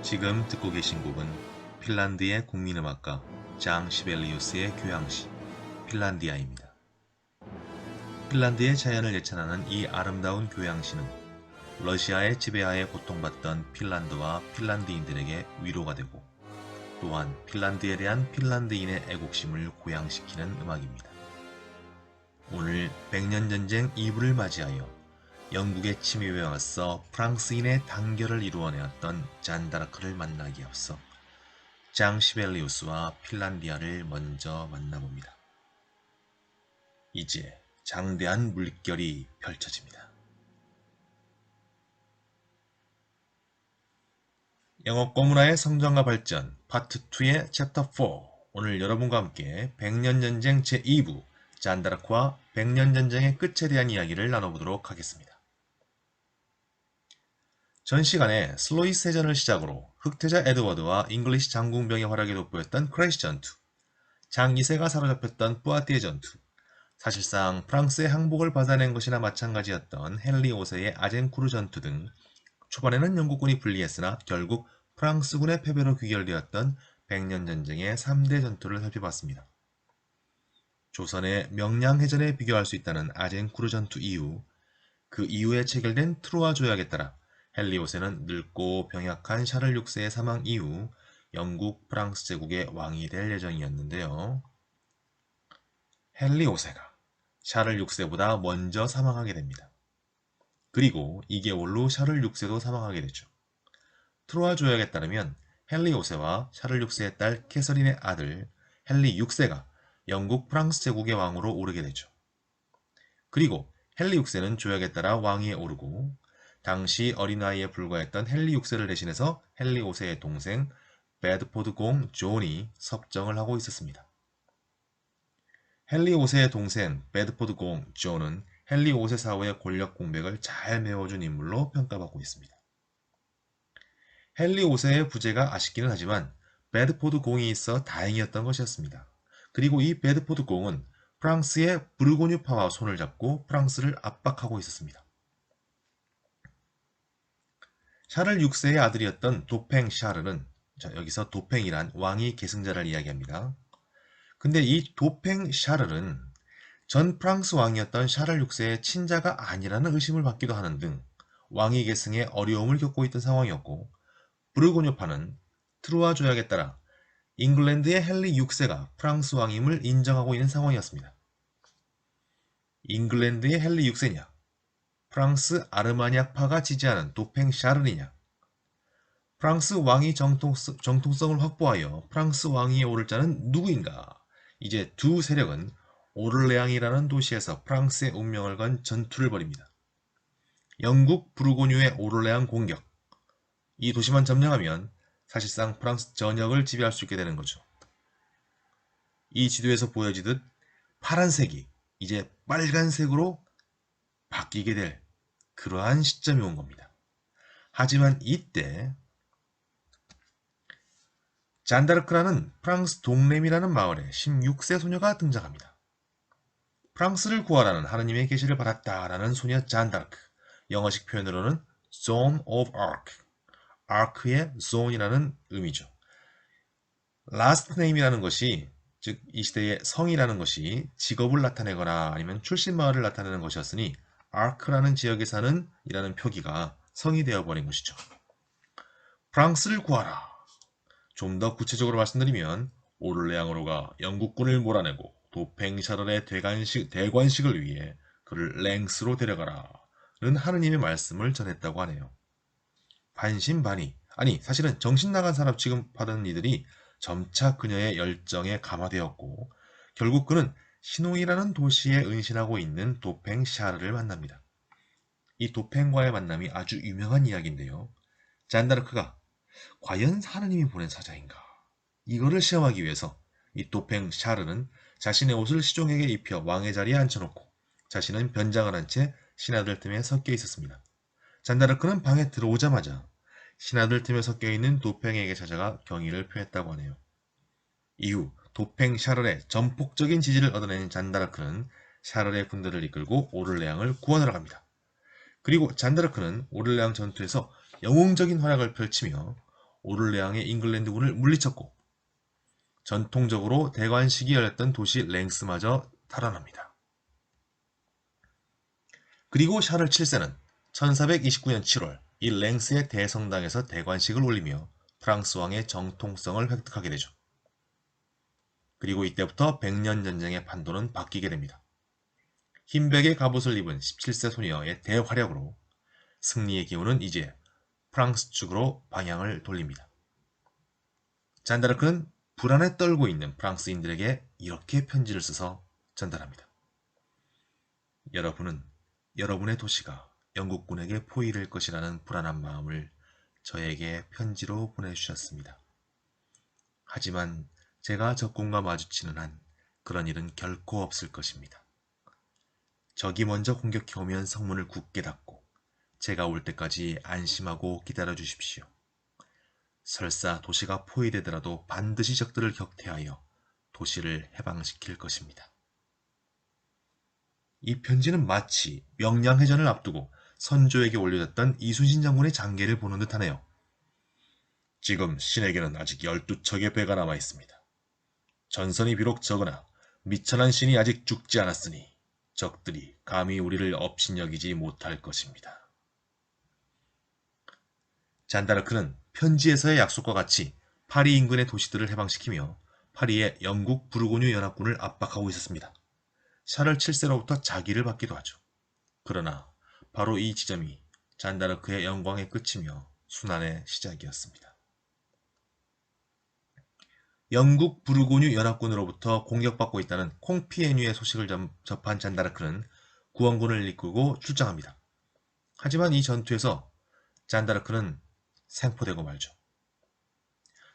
지금 듣고 계신 곡은 핀란드의 국민음악가 장 시벨리우스의 교향시 핀란디아입니다. 핀란드의 자연을 예찬하는 이 아름다운 교향시는 러시아의 지배하에 고통받던 핀란드와 핀란드인들에게 위로가 되고 또한 핀란드에 대한 핀란드인의 애국심을 고양시키는 음악입니다. 오늘 백년전쟁 이브를 맞이하여 영국의 침입에 맞서 프랑스인의 단결을 이루어내었던 잔다르크를 만나기 앞서 장 시벨리우스와 핀란디아를 먼저 만나봅니다. 이제 장대한 물결이 펼쳐집니다. 영어 꼬문화의 성장과 발전 파트 2의 챕터 4. 오늘 여러분과 함께 백년전쟁 제2부 잔다르크와 백년전쟁의 끝에 대한 이야기를 나눠보도록 하겠습니다. 전 시간에 슬로이스 해전을 시작으로 흑태자 에드워드와 잉글리시 장군병의 활약이 돋보였던 크래시 전투, 장 2세가 사로잡혔던 뿌아티에 전투, 사실상 프랑스의 항복을 받아낸 것이나 마찬가지였던 헨리 5세의 아젠쿠르 전투 등 초반에는 영국군이 불리했으나 결국 프랑스군의 패배로 귀결되었던 백년전쟁의 3대 전투를 살펴봤습니다. 조선의 명량해전에 비교할 수 있다는 아젠쿠르 전투 이후 그 이후에 체결된 트루아 조약에 따라 헨리 5세는 늙고 병약한 샤를 6세의 사망 이후 영국 프랑스 제국의 왕이 될 예정이었는데요. 헨리 5세가 샤를 6세보다 먼저 사망하게 됩니다. 그리고 2개월 후 샤를 6세도 사망하게 되죠. 트루아 조약에 따르면 헨리 5세와 샤를 6세의 딸 캐서린의 아들 헨리 6세가 영국 프랑스 제국의 왕으로 오르게 되죠. 그리고 헨리 6세는 조약에 따라 왕위에 오르고 당시 어린아이에 불과했던 헨리 6세를 대신해서 헨리 5세의 동생 베드포드 공 존이 섭정을 하고 있었습니다. 헨리 5세의 동생 베드포드 공 존은 헨리 5세 사후의 권력 공백을 잘 메워준 인물로 평가받고 있습니다. 헨리 5세의 부재가 아쉽기는 하지만 베드포드 공이 있어 다행이었던 것이었습니다. 그리고 이 베드포드 공은 프랑스의 부르고뉴파와 손을 잡고 프랑스를 압박하고 있었습니다. 샤를 6세의 아들이었던 도팽 샤르는 여기서 도팽이란 왕위 계승자를 이야기합니다. 근데 이 도팽 샤르는 전 프랑스 왕이었던 샤를 6세의 친자가 아니라는 의심을 받기도 하는 등 왕위 계승에 어려움을 겪고 있던 상황이었고 부르고뉴파는 트루아 조약에 따라 잉글랜드의 헨리 6세가 프랑스 왕임을 인정하고 있는 상황이었습니다. 잉글랜드의 헨리 6세냐? 프랑스 아르마니악파가 지지하는 도팽 샤르느냐? 프랑스 왕위 정통성을 확보하여 프랑스 왕위에 오를 자는 누구인가? 이제 두 세력은 오를레앙이라는 도시에서 프랑스의 운명을 건 전투를 벌입니다. 영국 부르고뉴의 오를레앙 공격. 이 도시만 점령하면 사실상 프랑스 전역을 지배할 수 있게 되는 거죠. 이 지도에서 보여지듯 파란색이 이제 빨간색으로 바뀌게 될 그러한 시점이 온 겁니다. 하지만 이때 잔다르크라는 프랑스 동렘이라는 마을에 16세 소녀가 등장합니다. 프랑스를 구하라는 하느님의 계시를 받았다라는 소녀 잔다르크, 영어식 표현으로는 Zone of Arc, Arc의 Zone이라는 의미죠. Last name이라는 것이 즉 이 시대의 성이라는 것이 직업을 나타내거나 아니면 출신 마을을 나타내는 것이었으니 아크라는 지역에 사는 이라는 표기가 성이 되어버린 것이죠. 프랑스를 구하라. 좀 더 구체적으로 말씀드리면 오를레앙으로 가 영국군을 몰아내고 도팽 샤를의 대관식을 위해 그를 랭스로 데려가라 는 하느님의 말씀을 전했다고 하네요. 반신반의, 아니 사실은 정신 나간 사람 취급하던 이들이 점차 그녀의 열정에 감화되었고 결국 그는 시노이라는 도시에 은신하고 있는 도팽 샤르를 만납니다. 이 도팽과의 만남이 아주 유명한 이야기인데요. 잔다르크가 과연 하느님이 보낸 사자인가? 이거를 시험하기 위해서 이 도팽 샤르는 자신의 옷을 시종에게 입혀 왕의 자리에 앉혀놓고 자신은 변장을 한 채 신하들 틈에 섞여 있었습니다. 잔다르크는 방에 들어오자마자 신하들 틈에 섞여있는 도팽에게 찾아가 경의를 표했다고 하네요. 이후 도팽 샤를의 전폭적인 지지를 얻어낸 잔다르크는 샤를의 군대를 이끌고 오를레앙을 구원하러 갑니다. 그리고 잔다르크는 오를레앙 전투에서 영웅적인 활약을 펼치며 오를레앙의 잉글랜드군을 물리쳤고 전통적으로 대관식이 열렸던 도시 랭스마저 탈환합니다. 그리고 샤를 7세는 1429년 7월 이 랭스의 대성당에서 대관식을 올리며 프랑스 왕의 정통성을 획득하게 되죠. 그리고 이때부터 백년 전쟁의 판도는 바뀌게 됩니다. 흰백의 갑옷을 입은 17세 소녀의 대활약으로 승리의 기운은 이제 프랑스 측으로 방향을 돌립니다. 잔다르크는 불안에 떨고 있는 프랑스인들에게 이렇게 편지를 써서 전달합니다. 여러분은 여러분의 도시가 영국군에게 포위될 것이라는 불안한 마음을 저에게 편지로 보내주셨습니다. 하지만 제가 적군과 마주치는 한 그런 일은 결코 없을 것입니다. 적이 먼저 공격해 오면 성문을 굳게 닫고 제가 올 때까지 안심하고 기다려 주십시오. 설사 도시가 포위되더라도 반드시 적들을 격퇴하여 도시를 해방시킬 것입니다. 이 편지는 마치 명량해전을 앞두고 선조에게 올려졌던 이순신 장군의 장계를 보는 듯하네요. 지금 신에게는 아직 12척의 배가 남아 있습니다. 전선이 비록 적으나 미천한 신이 아직 죽지 않았으니 적들이 감히 우리를 업신여기지 못할 것입니다. 잔다르크는 편지에서의 약속과 같이 파리 인근의 도시들을 해방시키며 파리의 영국 부르고뉴 연합군을 압박하고 있었습니다. 샤를 7세로부터 자기를 받기도 하죠. 그러나 바로 이 지점이 잔다르크의 영광의 끝이며 순환의 시작이었습니다. 영국 부르고뉴 연합군으로부터 공격받고 있다는 콩피에뉴의 소식을 접한 잔다르크는 구원군을 이끌고 출장합니다. 하지만 이 전투에서 잔다르크는 생포되고 말죠.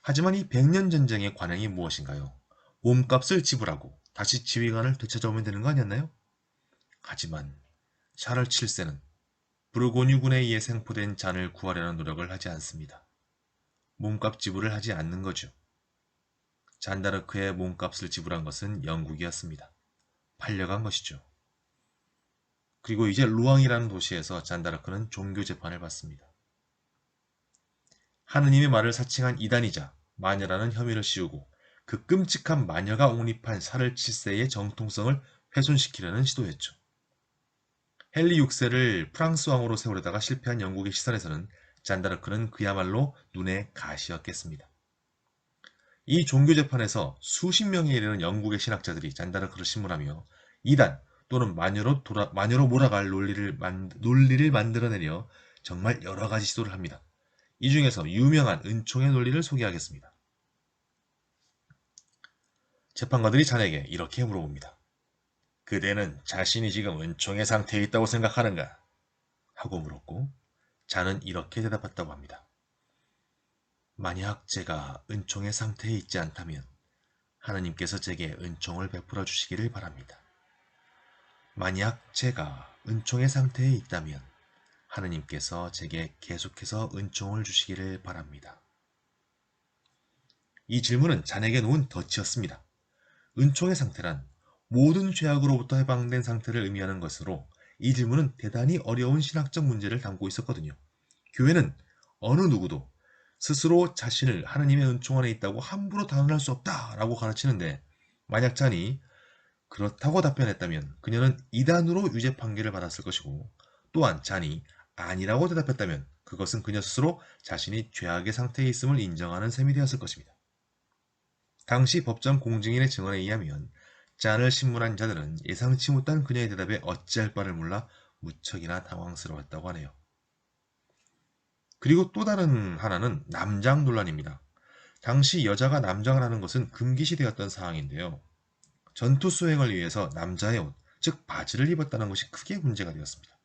하지만 이 백년 전쟁의 관행이 무엇인가요? 몸값을 지불하고 다시 지휘관을 되찾아오면 되는 거 아니었나요? 하지만 샤를 7세는 부르고뉴군에 의해 생포된 잔을 구하려는 노력을 하지 않습니다. 몸값 지불을 하지 않는 거죠. 잔다르크의 몸값을 지불한 것은 영국이었습니다. 팔려간 것이죠. 그리고 이제 루앙이라는 도시에서 잔다르크는 종교 재판을 받습니다. 하느님의 말을 사칭한 이단이자 마녀라는 혐의를 씌우고 그 끔찍한 마녀가 옹립한 샤를 7세의 정통성을 훼손시키려는 시도였죠. 헨리 6세를 프랑스 왕으로 세우려다가 실패한 영국의 시선에서는 잔다르크는 그야말로 눈의 가시였겠습니다. 이 종교재판에서 수십 명에 이르는 영국의 신학자들이 잔다르크를 신문하며 이단 또는 마녀로 몰아갈 논리를 만들어내려 정말 여러 가지 시도를 합니다. 이 중에서 유명한 은총의 논리를 소개하겠습니다. 재판관들이 잔에게 이렇게 물어봅니다. 그대는 자신이 지금 은총의 상태에 있다고 생각하는가? 하고 물었고 잔은 이렇게 대답했다고 합니다. 만약 제가 은총의 상태에 있지 않다면 하느님께서 제게 은총을 베풀어 주시기를 바랍니다. 만약 제가 은총의 상태에 있다면 하느님께서 제게 계속해서 은총을 주시기를 바랍니다. 이 질문은 잔에게 놓은 덫이었습니다. 은총의 상태란 모든 죄악으로부터 해방된 상태를 의미하는 것으로 이 질문은 대단히 어려운 신학적 문제를 담고 있었거든요. 교회는 어느 누구도 스스로 자신을 하느님의 은총 안에 있다고 함부로 단언할 수 없다라고 가르치는데 만약 잔이 그렇다고 답변했다면 그녀는 이단으로 유죄 판결을 받았을 것이고 또한 잔이 아니라고 대답했다면 그것은 그녀 스스로 자신이 죄악의 상태에 있음을 인정하는 셈이 되었을 것입니다. 당시 법정 공증인의 증언에 의하면 잔을 신문한 자들은 예상치 못한 그녀의 대답에 어찌할 바를 몰라 무척이나 당황스러웠다고 하네요. 그리고 또 다른 하나는 남장 논란입니다. 당시 여자가 남장을 하는 것은 금기시되었던 사항인데요. 전투 수행을 위해서 남자의 옷, 즉 바지를 입었다는 것이 크게 문제가 되었습니다.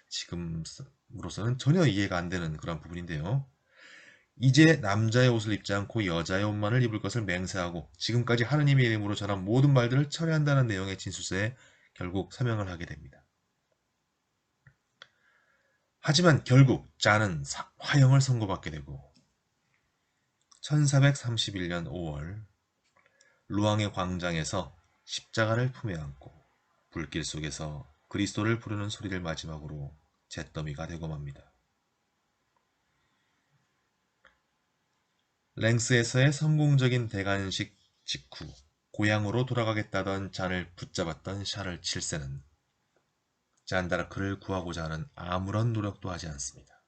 지금으로서는 전혀 이해가 안 되는 그런 부분인데요. 이제 남자의 옷을 입지 않고 여자의 옷만을 입을 것을 맹세하고 지금까지 하느님의 이름으로 전한 모든 말들을 철회한다는 내용의 진술서에 결국 서명을 하게 됩니다. 하지만 결국 잔은 화형을 선고받게 되고 1431년 5월 루앙의 광장에서 십자가를 품에 안고 불길 속에서 그리스도를 부르는 소리를 마지막으로 잿더미가 되고 맙니다. 랭스에서의 성공적인 대관식 직후 고향으로 돌아가겠다던 잔을 붙잡았던 샤를 7세는 잔다르크를 구하고자 하는 아무런 노력도 하지 않습니다.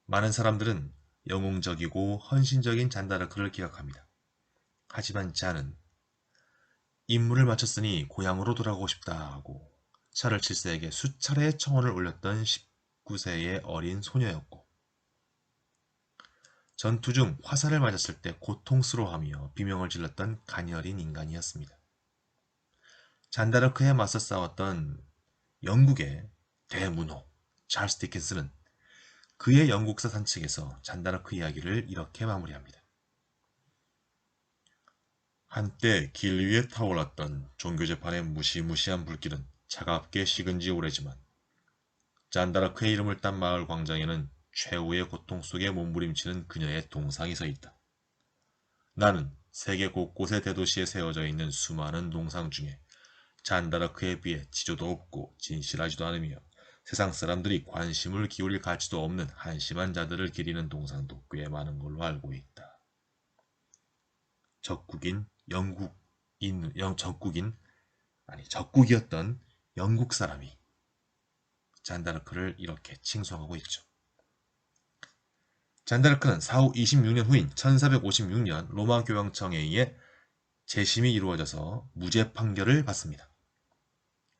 많은 사람들은 영웅적이고 헌신적인 잔다르크를 기억합니다. 하지만 잔은 임무를 마쳤으니 고향으로 돌아가고 싶다 하고 샤를 7세에게 수차례 청혼을 올렸던 19세의 어린 소녀였고 전투 중 화살을 맞았을 때 고통스러워하며 비명을 질렀던 가녀린 인간이었습니다. 잔다르크에 맞서 싸웠던 영국의 대문호 찰스 디킨스는 그의 영국사 산책에서 잔다르크 이야기를 이렇게 마무리합니다. 한때 길 위에 타올랐던 종교재판의 무시무시한 불길은 차갑게 식은 지 오래지만 잔다르크의 이름을 딴 마을 광장에는 최후의 고통 속에 몸부림치는 그녀의 동상이 서 있다. 나는 세계 곳곳의 대도시에 세워져 있는 수많은 동상 중에 잔다르크에 비해 지조도 없고 진실하지도 않으며 세상 사람들이 관심을 기울일 가치도 없는 한심한 자들을 기리는 동상도 꽤 많은 걸로 알고 있다. 적국이었던 영국 사람이 잔다르크를 이렇게 칭송하고 있죠. 잔다르크는 사후 26년 후인 1456년 로마 교황청에 의해 재심이 이루어져서 무죄 판결을 받습니다.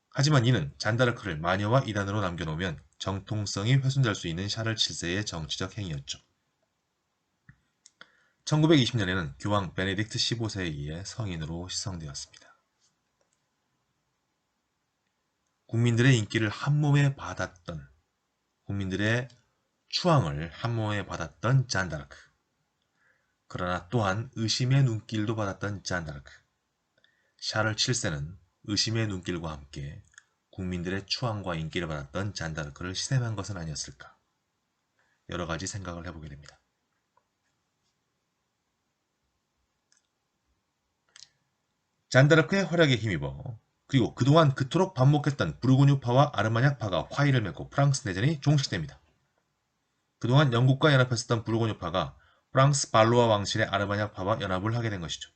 하지만 이는 잔다르크를 마녀와 이단으로 남겨놓으면 정통성이 훼손될 수 있는 샤를 7세의 정치적 행위였죠. 1920년에는 교황 베네딕트 15세에 의해 성인으로 시성되었습니다. 국민들의 인기를 한몸에 받았던, 국민들의 추앙을 한몸에 받았던 잔다르크. 그러나 또한 의심의 눈길도 받았던 잔다르크. 샤를 7세는 의심의 눈길과 함께 국민들의 추앙과 인기를 받았던 잔다르크를 희생한 것은 아니었을까. 여러 가지 생각을 해보게 됩니다. 잔다르크의 활약에 힘입어 그리고 그동안 그토록 반복했던 부르고뉴파와 아르마냐파가 화의를 맺고 프랑스 내전이 종식됩니다. 그동안 영국과 연합했었던 부르고뉴파가 프랑스 발로아 왕실의 아르마냐파와 연합을 하게 된 것이죠.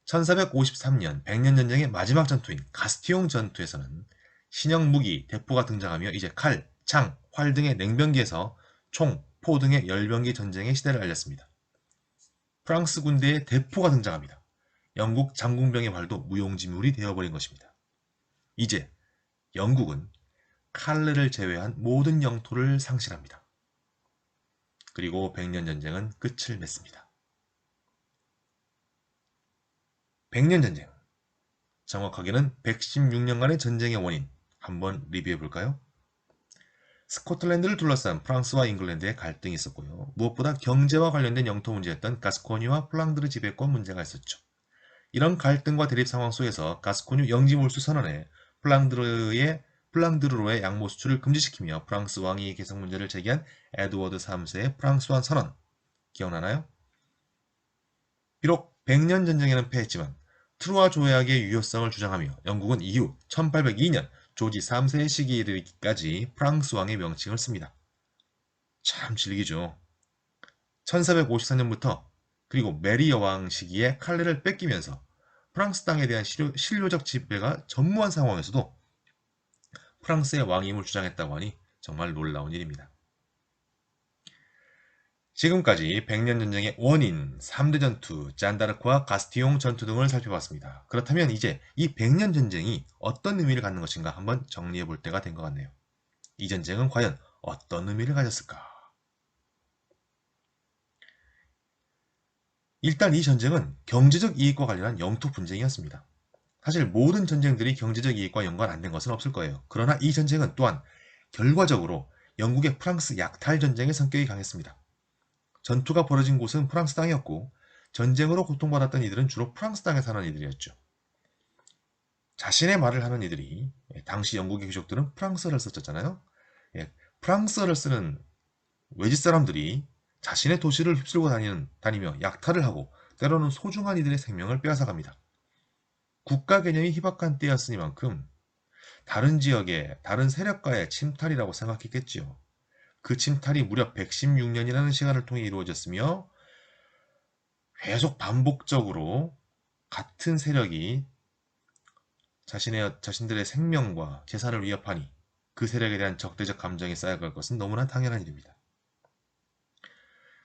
1453년 백년전쟁의 마지막 전투인 가스티용 전투에서는 신형 무기, 대포가 등장하며 이제 칼, 창, 활 등의 냉병기에서 총, 포 등의 열병기 전쟁의 시대를 알렸습니다. 프랑스 군대에 대포가 등장합니다. 영국 장군병의 활도 무용지물이 되어버린 것입니다. 이제 영국은 칼레를 제외한 모든 영토를 상실합니다. 그리고 백년전쟁은 끝을 맺습니다. 백년전쟁, 정확하게는 116년간의 전쟁의 원인 한번 리뷰해볼까요? 스코틀랜드를 둘러싼 프랑스와 잉글랜드의 갈등이 있었고요. 무엇보다 경제와 관련된 영토 문제였던 가스코니와 플랑드르 지배권 문제가 있었죠. 이런 갈등과 대립 상황 속에서 가스코뉴 영지몰수 선언에 플랑드르로의 양모 수출을 금지시키며 프랑스 왕위 개성 문제를 제기한 에드워드 3세의 프랑스완 선언 기억나나요? 비록 백년 전쟁에는 패했지만 트루아 조약의 유효성을 주장하며 영국은 이후 1802년 조지 3세의 시기에 이르기까지 프랑스 왕의 명칭을 씁니다. 참 질기죠. 1454년부터 그리고 메리 여왕 시기에 칼레를 뺏기면서 프랑스 땅에 대한 실효적 지배가 전무한 상황에서도 프랑스의 왕임을 주장했다고 하니 정말 놀라운 일입니다. 지금까지 백년전쟁의 원인, 3대 전투, 잔다르크와 가스티용 전투 등을 살펴봤습니다. 그렇다면 이제 이 백년전쟁이 어떤 의미를 갖는 것인가 한번 정리해 볼 때가 된 것 같네요. 이 전쟁은 과연 어떤 의미를 가졌을까? 일단 이 전쟁은 경제적 이익과 관련한 영토 분쟁이었습니다. 사실 모든 전쟁들이 경제적 이익과 연관 안 된 것은 없을 거예요. 그러나 이 전쟁은 또한 결과적으로 영국의 프랑스 약탈 전쟁의 성격이 강했습니다. 전투가 벌어진 곳은 프랑스 땅이었고 전쟁으로 고통받았던 이들은 주로 프랑스 땅에 사는 이들이었죠. 자신의 말을 하는 이들이 당시 영국의 귀족들은 프랑스어를 썼잖아요. 프랑스어를 쓰는 외지 사람들이 자신의 도시를 휩쓸고 다니며 약탈을 하고 때로는 소중한 이들의 생명을 빼앗아갑니다. 국가 개념이 희박한 때였으니만큼 다른 지역의 다른 세력과의 침탈이라고 생각했겠지요. 그 침탈이 무려 116년이라는 시간을 통해 이루어졌으며 계속 반복적으로 같은 세력이 자신들의 생명과 재산을 위협하니 그 세력에 대한 적대적 감정이 쌓여갈 것은 너무나 당연한 일입니다.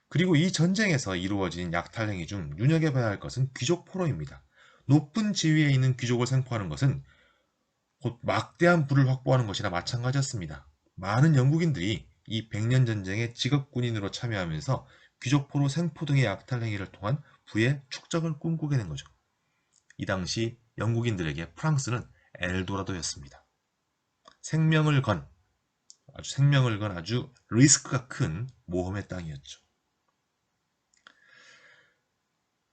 그리고 이 전쟁에서 이루어진 약탈행위 중 눈여겨봐야 할 것은 귀족 포로입니다. 높은 지위에 있는 귀족을 생포하는 것은 곧 막대한 부를 확보하는 것이나 마찬가지였습니다. 많은 영국인들이 이 백년 전쟁에 직업 군인으로 참여하면서 귀족 포로 생포 등의 약탈 행위를 통한 부의 축적을 꿈꾸게 된 거죠. 이 당시 영국인들에게 프랑스는 엘도라도였습니다. 생명을 건 아주 리스크가 큰 모험의 땅이었죠.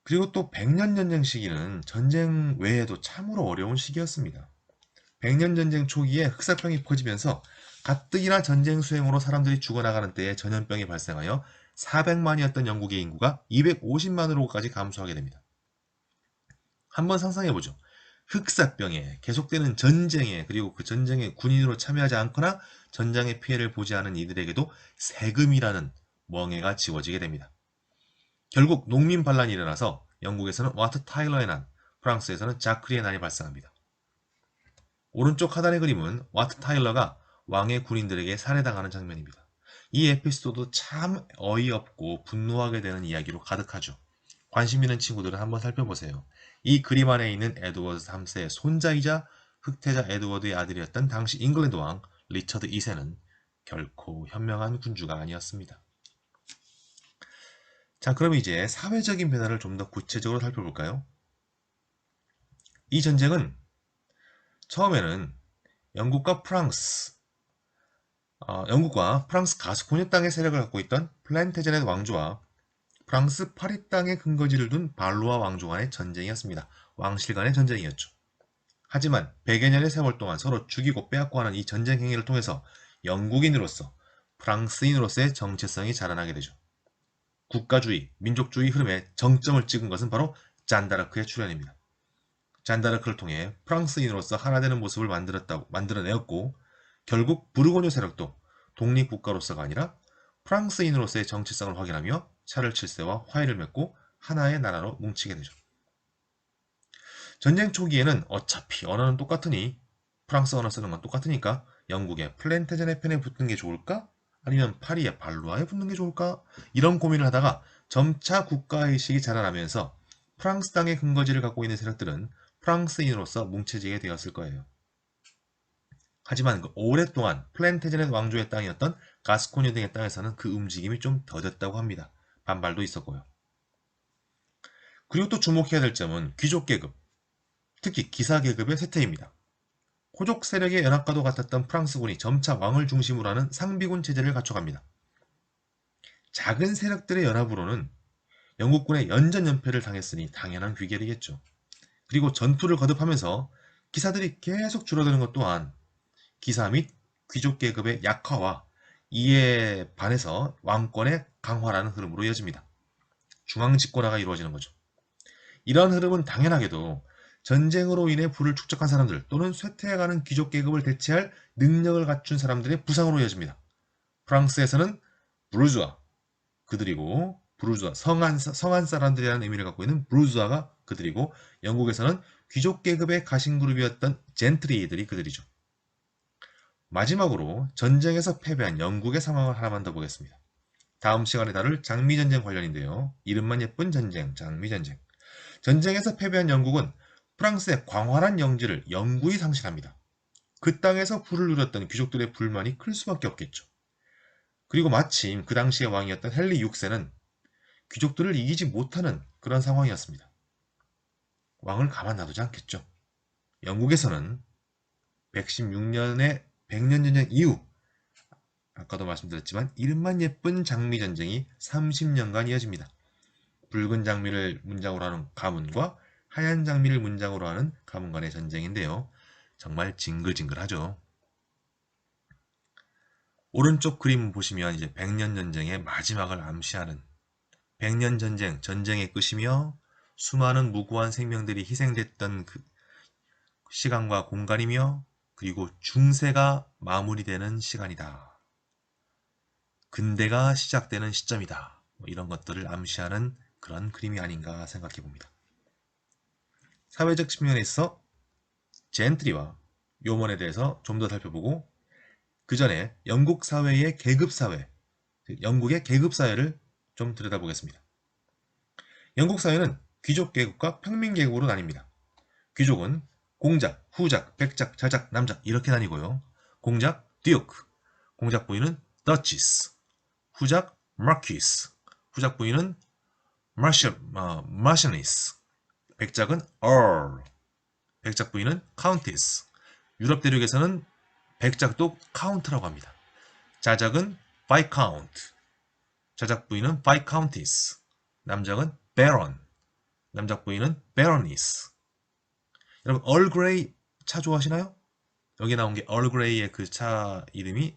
그리고 또 백년 전쟁 시기는 전쟁 외에도 참으로 어려운 시기였습니다. 백년 전쟁 초기에 흑사병이 퍼지면서 가뜩이나 전쟁 수행으로 사람들이 죽어나가는 때에 전염병이 발생하여 400만이었던 영국의 인구가 250만으로까지 감소하게 됩니다. 한번 상상해보죠. 흑사병에, 계속되는 전쟁에, 그리고 그 전쟁에 군인으로 참여하지 않거나 전장의 피해를 보지 않은 이들에게도 세금이라는 멍해가 지워지게 됩니다. 결국 농민 반란이 일어나서 영국에서는 와트 타일러의 난, 프랑스에서는 자크리의 난이 발생합니다. 오른쪽 하단의 그림은 와트 타일러가 왕의 군인들에게 살해당하는 장면입니다. 이 에피소드 참 어이없고 분노하게 되는 이야기로 가득하죠. 관심 있는 친구들은 한번 살펴보세요. 이 그림 안에 있는 에드워드 3세의 손자이자 흑태자 에드워드의 아들이었던 당시 잉글랜드 왕 리처드 2세는 결코 현명한 군주가 아니었습니다. 자, 그럼 이제 사회적인 변화를 좀 더 구체적으로 살펴볼까요? 이 전쟁은 처음에는 영국과 프랑스 가스코뉴 땅의 세력을 갖고 있던 플랜테제넷 왕조와 프랑스 파리 땅에 근거지를 둔 발루아 왕조 간의 전쟁이었습니다. 왕실 간의 전쟁이었죠. 하지만 100여 년의 세월 동안 서로 죽이고 빼앗고 하는 이 전쟁 행위를 통해서 영국인으로서 프랑스인으로서의 정체성이 자라나게 되죠. 국가주의, 민족주의 흐름에 정점을 찍은 것은 바로 잔다르크의 출현입니다. 잔다르크를 통해 프랑스인으로서 하나 되는 모습을 만들어내었고 결국 부르고뉴 세력도 독립국가로서가 아니라 프랑스인으로서의 정체성을 확인하며 샤를 7세와 화해를 맺고 하나의 나라로 뭉치게 되죠. 전쟁 초기에는 어차피 언어는 똑같으니 프랑스 언어 쓰는 건 똑같으니까 영국의 플랜테젠의 편에 붙는 게 좋을까? 아니면 파리의 발루아에 붙는 게 좋을까? 이런 고민을 하다가 점차 국가의식이 자라나면서 프랑스 땅의 근거지를 갖고 있는 세력들은 프랑스인으로서 뭉쳐지게 되었을 거예요. 하지만 오랫동안 플랜테제넷 왕조의 땅이었던 가스코뉴 등의 땅에서는 그 움직임이 좀 더뎠다고 합니다. 반발도 있었고요. 그리고 또 주목해야 될 점은 귀족 계급, 특히 기사 계급의 쇠퇴입니다. 호족 세력의 연합과도 같았던 프랑스군이 점차 왕을 중심으로 하는 상비군 체제를 갖춰갑니다. 작은 세력들의 연합으로는 영국군의 연전연패를 당했으니 당연한 귀결이겠죠. 그리고 전투를 거듭하면서 기사들이 계속 줄어드는 것 또한 기사 및 귀족 계급의 약화와 이에 반해서 왕권의 강화라는 흐름으로 이어집니다. 중앙 집권화가 이루어지는 거죠. 이러한 흐름은 당연하게도 전쟁으로 인해 부를 축적한 사람들 또는 쇠퇴해가는 귀족 계급을 대체할 능력을 갖춘 사람들의 부상으로 이어집니다. 프랑스에서는 부르주아, 그들이고 성한 사람들이라는 의미를 갖고 있는 부르주아가 그들이고 영국에서는 귀족 계급의 가신 그룹이었던 젠트리들이 그들이죠. 마지막으로 전쟁에서 패배한 영국의 상황을 하나만 더 보겠습니다. 다음 시간에 다룰 장미전쟁 관련인데요. 이름만 예쁜 전쟁, 장미전쟁. 전쟁에서 패배한 영국은 프랑스의 광활한 영지를 영구히 상실합니다. 그 땅에서 부를 누렸던 귀족들의 불만이 클 수밖에 없겠죠. 그리고 마침 그 당시의 왕이었던 헨리 6세는 귀족들을 이기지 못하는 그런 상황이었습니다. 왕을 가만 놔두지 않겠죠. 영국에서는 116년의 백년전쟁 이후 아까도 말씀드렸지만 이름만 예쁜 장미전쟁이 30년간 이어집니다. 붉은 장미를 문장으로 하는 가문과 하얀 장미를 문장으로 하는 가문 간의 전쟁인데요. 정말 징글징글하죠. 오른쪽 그림 보시면 이제 백년전쟁의 마지막을 암시하는 백년전쟁, 전쟁의 끝이며 수많은 무고한 생명들이 희생됐던 그 시간과 공간이며 그리고 중세가 마무리되는 시간이다. 근대가 시작되는 시점이다. 뭐 이런 것들을 암시하는 그런 그림이 아닌가 생각해 봅니다. 사회적 측면에서 젠트리와 요먼에 대해서 좀 더 살펴보고 그 전에 영국 사회의 계급사회, 영국의 계급사회를 좀 들여다보겠습니다. 영국 사회는 귀족 계급과 평민 계급으로 나뉩니다. 귀족은 공작, 후작, 백작, 자작, 남작 이렇게 나뉘고요. 공작, 듀크, 공작 부인은 더치스, 후작, 마키스, 후작 부인은 마셔니스, 백작은 얼, 백작 부인은 카운티스. 유럽 대륙에서는 백작도 카운트라고 합니다. 자작은 바이카운트, 자작 부인은 바이카운티스, 남작은 베런, 남작 부인은 베러니스. 여러분 얼그레이 차 좋아하시나요? 여기 나온 게 얼그레이의 그 차 이름이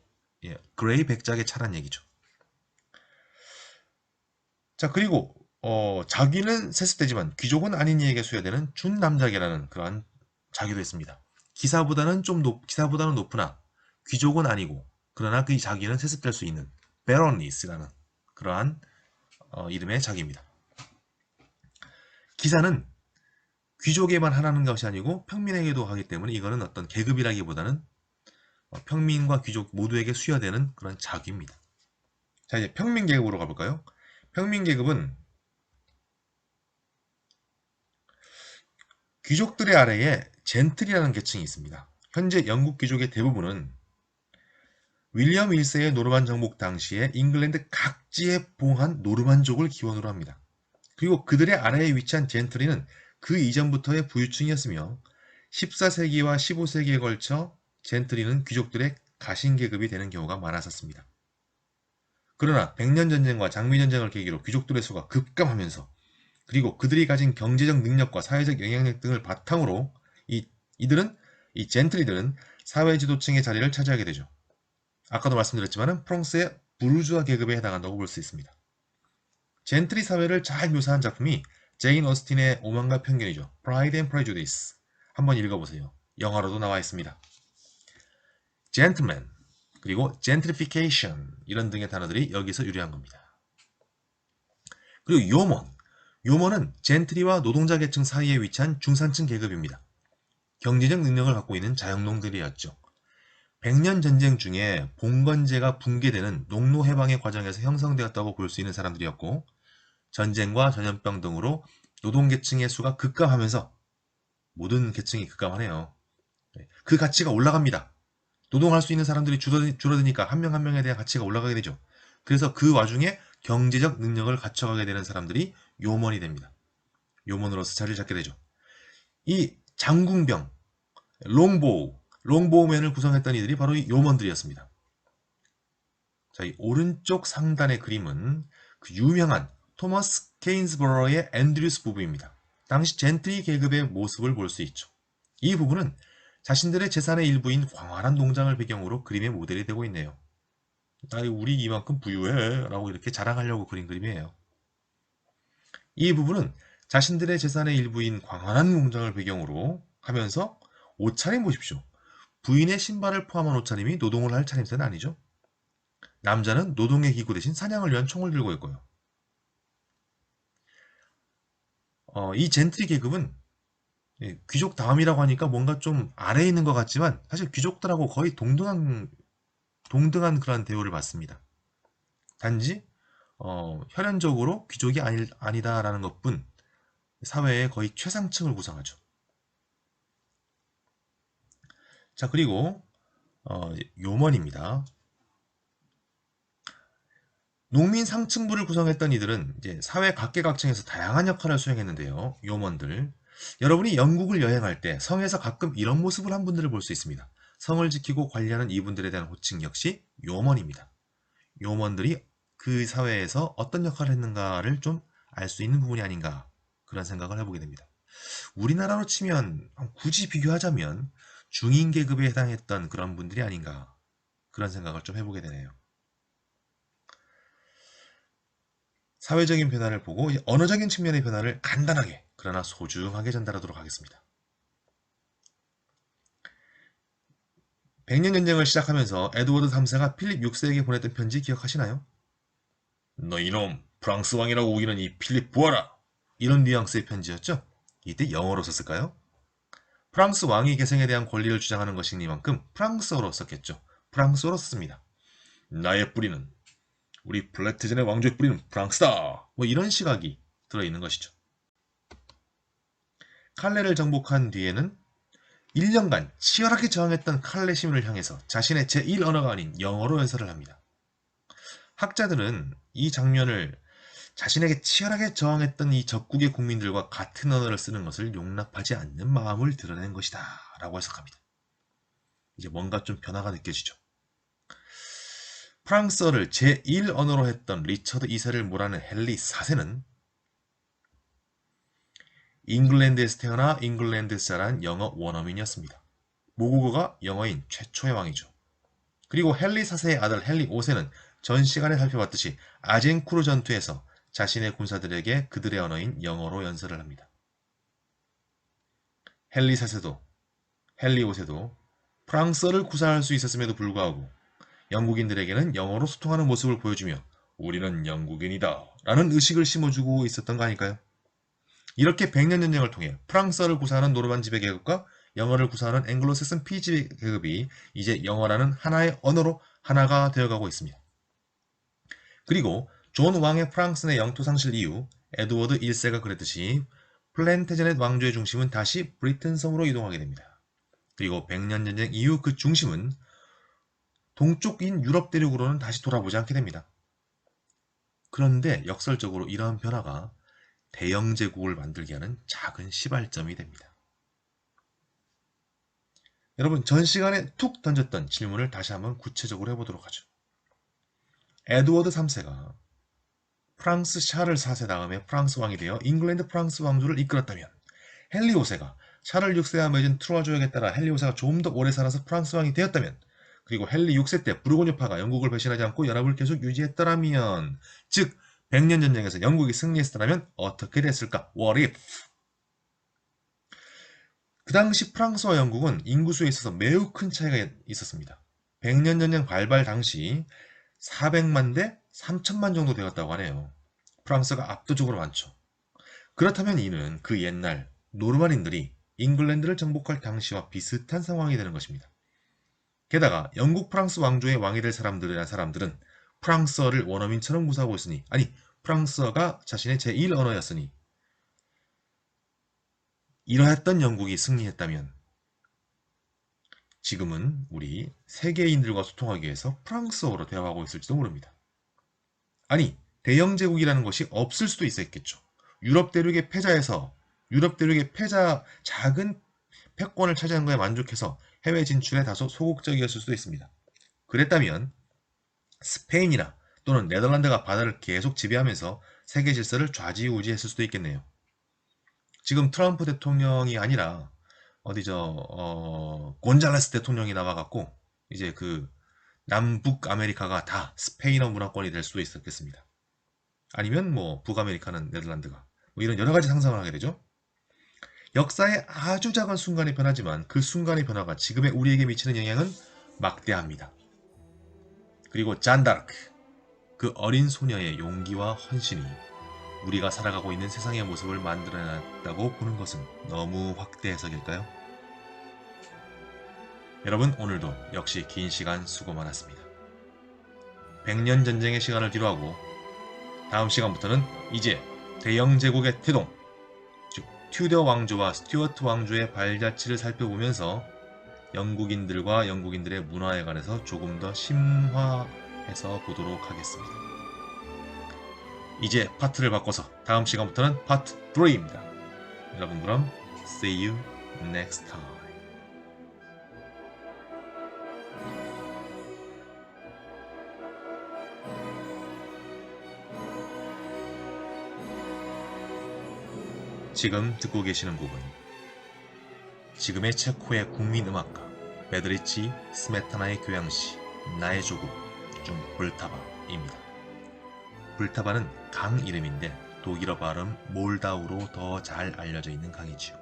그레이 백작의 차란 얘기죠. 자 그리고 자귀는 세습되지만 귀족은 아닌 이에게 수여되는 준남작이라는 그러한 자귀도 있습니다. 기사보다는 높으나 귀족은 아니고 그러나 그 자귀는 세습될 수 있는 베러니스라는 그러한 이름의 자귀입니다. 기사는 귀족에만 하라는 것이 아니고 평민에게도 하기 때문에 이거는 어떤 계급이라기보다는 평민과 귀족 모두에게 수여되는 그런 자귀입니다. 자 이제 평민 계급으로 가볼까요? 평민 계급은 귀족들의 아래에 젠틀이라는 계층이 있습니다. 현재 영국 귀족의 대부분은 윌리엄 1세의 노르만 정복 당시에 잉글랜드 각지에 봉한 노르만족을 기원으로 합니다. 그리고 그들의 아래에 위치한 젠트리는 그 이전부터의 부유층이었으며 14세기와 15세기에 걸쳐 젠트리는 귀족들의 가신계급이 되는 경우가 많았었습니다. 그러나 백년전쟁과 장미전쟁을 계기로 귀족들의 수가 급감하면서 그리고 그들이 가진 경제적 능력과 사회적 영향력 등을 바탕으로 이 젠트리들은 사회 지도층의 자리를 차지하게 되죠. 아까도 말씀드렸지만 프랑스의 부르주아 계급에 해당한다고 볼 수 있습니다. 젠트리 사회를 잘 묘사한 작품이 제인 어스틴의 오만과 편견이죠. Pride and Prejudice. 한번 읽어보세요. 영화로도 나와 있습니다. gentleman 그리고 gentrification 이런 등의 단어들이 여기서 유래한 겁니다. 그리고 요먼은 젠트리와 노동자 계층 사이에 위치한 중산층 계급입니다. 경제적 능력을 갖고 있는 자영농들이었죠. 백년 전쟁 중에 봉건제가 붕괴되는 농노 해방의 과정에서 형성되었다고 볼 수 있는 사람들이었고 전쟁과 전염병 등으로 노동계층의 수가 급감하면서 모든 계층이 급감하네요. 그 가치가 올라갑니다. 노동할 수 있는 사람들이 줄어드니까 한 명 한 명에 대한 가치가 올라가게 되죠. 그래서 그 와중에 경제적 능력을 갖춰가게 되는 사람들이 요먼이 됩니다. 요먼으로서 자리를 잡게 되죠. 이 장궁병, 롱보우맨을 구성했던 이들이 바로 이 요먼들이었습니다. 자, 이 오른쪽 상단의 그림은 그 유명한 토머스 케인스버러의 앤드류스 부부입니다. 당시 젠트리 계급의 모습을 볼 수 있죠. 이 부부는 자신들의 재산의 일부인 광활한 농장을 배경으로 그림의 모델이 되고 있네요. 우리 이만큼 부유해 라고 이렇게 자랑하려고 그린 그림이에요. 이 부부는 자신들의 재산의 일부인 광활한 농장을 배경으로 하면서 옷차림 보십시오. 부인의 신발을 포함한 옷차림이 노동을 할 차림새는 아니죠. 남자는 노동의 기구 대신 사냥을 위한 총을 들고 있고요. 이 젠트리 계급은 귀족 다음이라고 하니까 뭔가 좀 아래에 있는 것 같지만 사실 귀족들하고 거의 동등한 그런 대우를 받습니다. 단지 혈연적으로 귀족이 아니다라는 것뿐 사회의 거의 최상층을 구성하죠. 자 그리고 요먼입니다. 농민 상층부를 구성했던 이들은 이제 사회 각계각층에서 다양한 역할을 수행했는데요. 요먼들. 여러분이 영국을 여행할 때 성에서 가끔 이런 모습을 한 분들을 볼 수 있습니다. 성을 지키고 관리하는 이분들에 대한 호칭 역시 요먼입니다. 요먼들이 그 사회에서 어떤 역할을 했는가를 좀 알 수 있는 부분이 아닌가 그런 생각을 해보게 됩니다. 우리나라로 치면 굳이 비교하자면 중인 계급에 해당했던 그런 분들이 아닌가 그런 생각을 좀 해보게 되네요. 사회적인 변화를 보고 언어적인 측면의 변화를 간단하게 그러나 소중하게 전달하도록 하겠습니다. 백년 전쟁을 시작하면서 에드워드 3세가 필립 6세에게 보냈던 편지 기억하시나요? 너 이놈, 프랑스 왕이라고 우기는 이 필립 보아라! 이런 뉘앙스의 편지였죠? 이때 영어로 썼을까요? 프랑스 왕위 계승에 대한 권리를 주장하는 것이니만큼 프랑스어로 썼겠죠. 프랑스어로 썼습니다. 나의 뿌리는, 우리 플레트젠의 왕조의 뿌리는 프랑스다! 뭐 이런 시각이 들어있는 것이죠. 칼레를 정복한 뒤에는 1년간 치열하게 저항했던 칼레 시민을 향해서 자신의 제1언어가 아닌 영어로 연설을 합니다. 학자들은 이 장면을 자신에게 치열하게 저항했던 이 적국의 국민들과 같은 언어를 쓰는 것을 용납하지 않는 마음을 드러낸 것이다 라고 해석합니다. 이제 뭔가 좀 변화가 느껴지죠. 프랑스어를 제1언어로 했던 리처드 2세를 몰아낸 헨리 4세는 잉글랜드에서 태어나 잉글랜드에서 자란 영어 원어민이었습니다. 모국어가 영어인 최초의 왕이죠. 그리고 헨리 4세의 아들 헨리 5세는 전 시간에 살펴봤듯이 아젠쿠르 전투에서 자신의 군사들에게 그들의 언어인 영어로 연설을 합니다. 헨리 4세도 헨리 5세도 프랑스어를 구사할 수 있었음에도 불구하고 영국인들에게는 영어로 소통하는 모습을 보여주며 우리는 영국인이다 라는 의식을 심어주고 있었던 거 아닐까요? 이렇게 백년 전쟁을 통해 프랑스어를 구사하는 노르만 지배 계급과 영어를 구사하는 앵글로색슨 피지 계급이 이제 영어라는 하나의 언어로 하나가 되어가고 있습니다. 그리고 존 왕의 프랑스 내 영토 상실 이후 에드워드 1세가 그랬듯이 플랜테제넷 왕조의 중심은 다시 브리튼 섬으로 이동하게 됩니다. 그리고 백년 전쟁 이후 그 중심은 동쪽인 유럽 대륙으로는 다시 돌아보지 않게 됩니다. 그런데 역설적으로 이러한 변화가 대영 제국을 만들게 하는 작은 시발점이 됩니다. 여러분, 전 시간에 툭 던졌던 질문을 다시 한번 구체적으로 해보도록 하죠. 에드워드 3세가 프랑스 샤를 4세 다음에 프랑스 왕이 되어 잉글랜드 프랑스 왕조를 이끌었다면 헨리 5세가 샤를 6세와 맺은 트루아 조약에 따라 헨리 5세가 좀 더 오래 살아서 프랑스 왕이 되었다면 그리고 헨리 6세 때 부르고뉴파가 영국을 배신하지 않고 연합을 계속 유지했더라면 즉 백년 전쟁에서 영국이 승리했더라면 어떻게 됐을까? What if? 그 당시 프랑스와 영국은 인구수에 있어서 매우 큰 차이가 있었습니다. 백년 전쟁 발발 당시 400만 대 3천만 정도 되었다고 하네요. 프랑스가 압도적으로 많죠. 그렇다면 이는 그 옛날 노르만인들이 잉글랜드를 정복할 당시와 비슷한 상황이 되는 것입니다. 게다가 영국 프랑스 왕조의 왕이 될 사람들은 프랑스어를 원어민처럼 구사하고 있으니 아니 프랑스어가 자신의 제1언어였으니 이러했던 영국이 승리했다면 지금은 우리 세계인들과 소통하기 위해서 프랑스어로 대화하고 있을지도 모릅니다. 아니 대영제국이라는 것이 없을 수도 있었겠죠. 유럽 대륙의 작은 패권을 차지한 거에 만족해서 해외 진출에 다소 소극적이었을 수도 있습니다. 그랬다면 스페인이나 또는 네덜란드가 바다를 계속 지배하면서 세계 질서를 좌지우지했을 수도 있겠네요. 지금 트럼프 대통령이 아니라 곤잘레스 대통령이 나와갖고 이제 그 남북 아메리카가 다 스페인어 문화권이 될 수도 있었겠습니다. 아니면 뭐 북아메리카는 네덜란드가 뭐 이런 여러 가지 상상을 하게 되죠. 역사의 아주 작은 순간의 변화지만 그 순간의 변화가 지금의 우리에게 미치는 영향은 막대합니다. 그리고 잔다르크, 그 어린 소녀의 용기와 헌신이 우리가 살아가고 있는 세상의 모습을 만들어냈다고 보는 것은 너무 확대 해석일까요? 여러분 오늘도 역시 긴 시간 수고 많았습니다. 백년 전쟁의 시간을 뒤로하고 다음 시간부터는 이제 대영 제국의 태동, 즉 튜더 왕조와 스튜어트 왕조의 발자취를 살펴보면서 영국인들과 영국인들의 문화에 관해서 조금 더 심화해서 보도록 하겠습니다. 이제 파트를 바꿔서 다음 시간부터는 파트 3입니다. 여러분 그럼 see you next time. 지금 듣고 계시는 곡은 지금의 체코의 국민음악가 베드리치 스메타나의 교향시 나의 조국 중 불타바입니다. 불타바는 강 이름인데 독일어 발음 몰다우로 더 잘 알려져 있는 강이지요.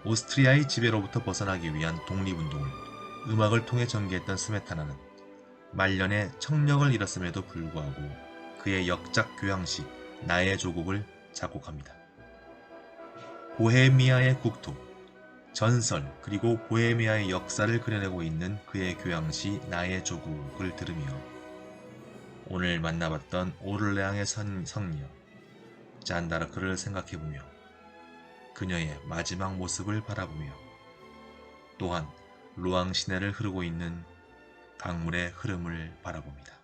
오스트리아의 지배로부터 벗어나기 위한 독립운동을 음악을 통해 전개했던 스메타나는 말년에 청력을 잃었음에도 불구하고 그의 역작 교향시 나의 조국을 작곡합니다. 보헤미아의 국토, 전설 그리고 보헤미아의 역사를 그려내고 있는 그의 교향시 나의 조국을 들으며 오늘 만나봤던 오를레앙의 성녀 잔다르크를 생각해보며 그녀의 마지막 모습을 바라보며 또한 루앙 시내를 흐르고 있는 강물의 흐름을 바라봅니다.